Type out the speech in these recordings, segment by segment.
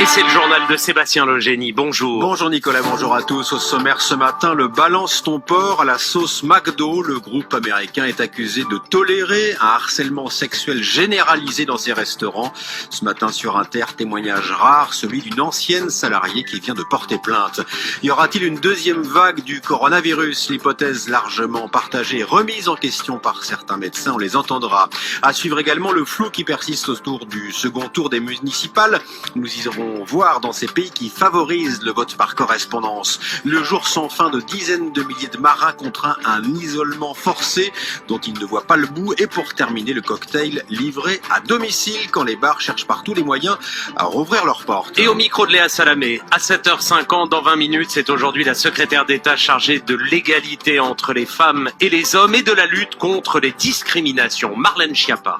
Et c'est le journal de Sébastien Legénie. Bonjour. Bonjour Nicolas, bonjour à tous. Au sommaire ce matin, le balance ton porc à la sauce McDo. Le groupe américain est accusé de tolérer un harcèlement sexuel généralisé dans ses restaurants. Ce matin sur Inter, témoignage rare, celui d'une ancienne salariée qui vient de porter plainte. Y aura-t-il une deuxième vague du coronavirus? L'hypothèse largement partagée et remise en question par certains médecins, on les entendra. À suivre également le flou qui persiste autour du second tour des municipales. Nous y irons voir dans ces pays qui favorisent le vote par correspondance. Le jour sans fin de dizaines de milliers de marins contraints à un isolement forcé dont ils ne voient pas le bout. Et pour terminer, le cocktail livré à domicile quand les bars cherchent par tous les moyens à rouvrir leurs portes. Et au micro de Léa Salamé, à 7h50, dans 20 minutes, c'est aujourd'hui la secrétaire d'État chargée de l'égalité entre les femmes et les hommes et de la lutte contre les discriminations. Marlène Schiappa.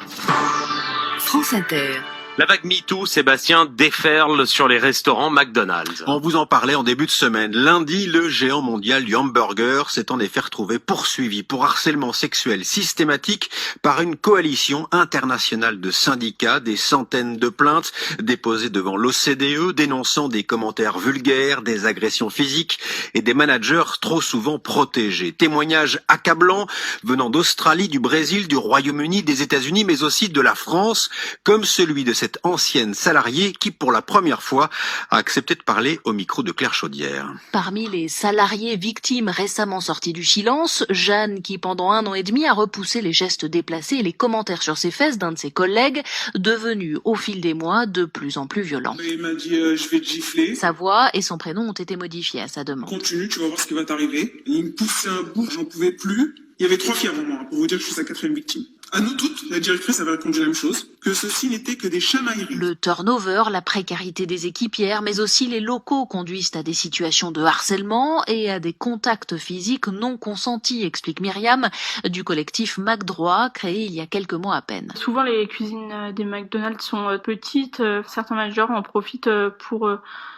France Inter. La vague MeToo, Sébastien, déferle sur les restaurants McDonald's. On vous en parlait en début de semaine. Lundi, le géant mondial du hamburger s'est en effet retrouvé poursuivi pour harcèlement sexuel systématique par une coalition internationale de syndicats. Des centaines de plaintes déposées devant l'OCDE dénonçant des commentaires vulgaires, des agressions physiques et des managers trop souvent protégés. Témoignages accablants venant d'Australie, du Brésil, du Royaume-Uni, des États-Unis, mais aussi de la France, comme celui de cette ancienne salariée qui, pour la première fois, a accepté de parler au micro de Claire Chaudière. Parmi les salariés victimes récemment sortis du silence, Jeanne, qui pendant 1 an et demi a repoussé les gestes déplacés et les commentaires sur ses fesses d'un de ses collègues, devenu au fil des mois de plus en plus violent. Il m'a dit je vais te gifler. Sa voix et son prénom ont été modifiés à sa demande. Continue, tu vas voir ce qui va t'arriver. Il me poussait un bout, j'en pouvais plus. Il y avait 3 filles avant moi, pour vous dire que je suis sa 4e victime. À nous toutes, la directrice avait répondu la même chose, que ceci n'était que des chamailleries. Le turnover, la précarité des équipières, mais aussi les locaux conduisent à des situations de harcèlement et à des contacts physiques non consentis, explique Myriam du collectif McDroit, créé il y a quelques mois à peine. Souvent, les cuisines des McDonald's sont petites. Certains managers en profitent pour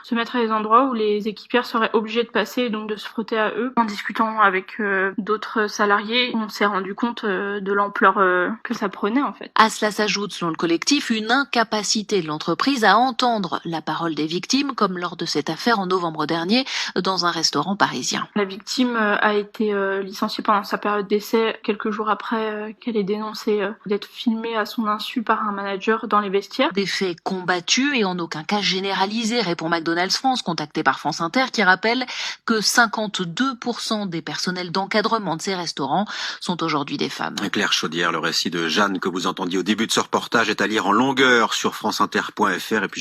se mettre à des endroits où les équipières seraient obligées de passer et donc de se frotter à eux. En discutant avec d'autres salariés, on s'est rendu compte de l'ampleur que ça prenait en fait. À cela s'ajoute, selon le collectif, une incapacité de l'entreprise à entendre la parole des victimes, comme lors de cette affaire en novembre dernier dans un restaurant parisien. La victime a été licenciée pendant sa période d'essai quelques jours après qu'elle ait dénoncé d'être filmée à son insu par un manager dans les vestiaires. Des faits combattus et en aucun cas généralisés, répond McDonald's France, contacté par France Inter, qui rappelle que 52% des personnels d'encadrement de ces restaurants sont aujourd'hui des femmes. Claire Chaudière, le récit de Jeanne que vous entendiez au début de ce reportage est à lire en longueur sur franceinter.fr et puis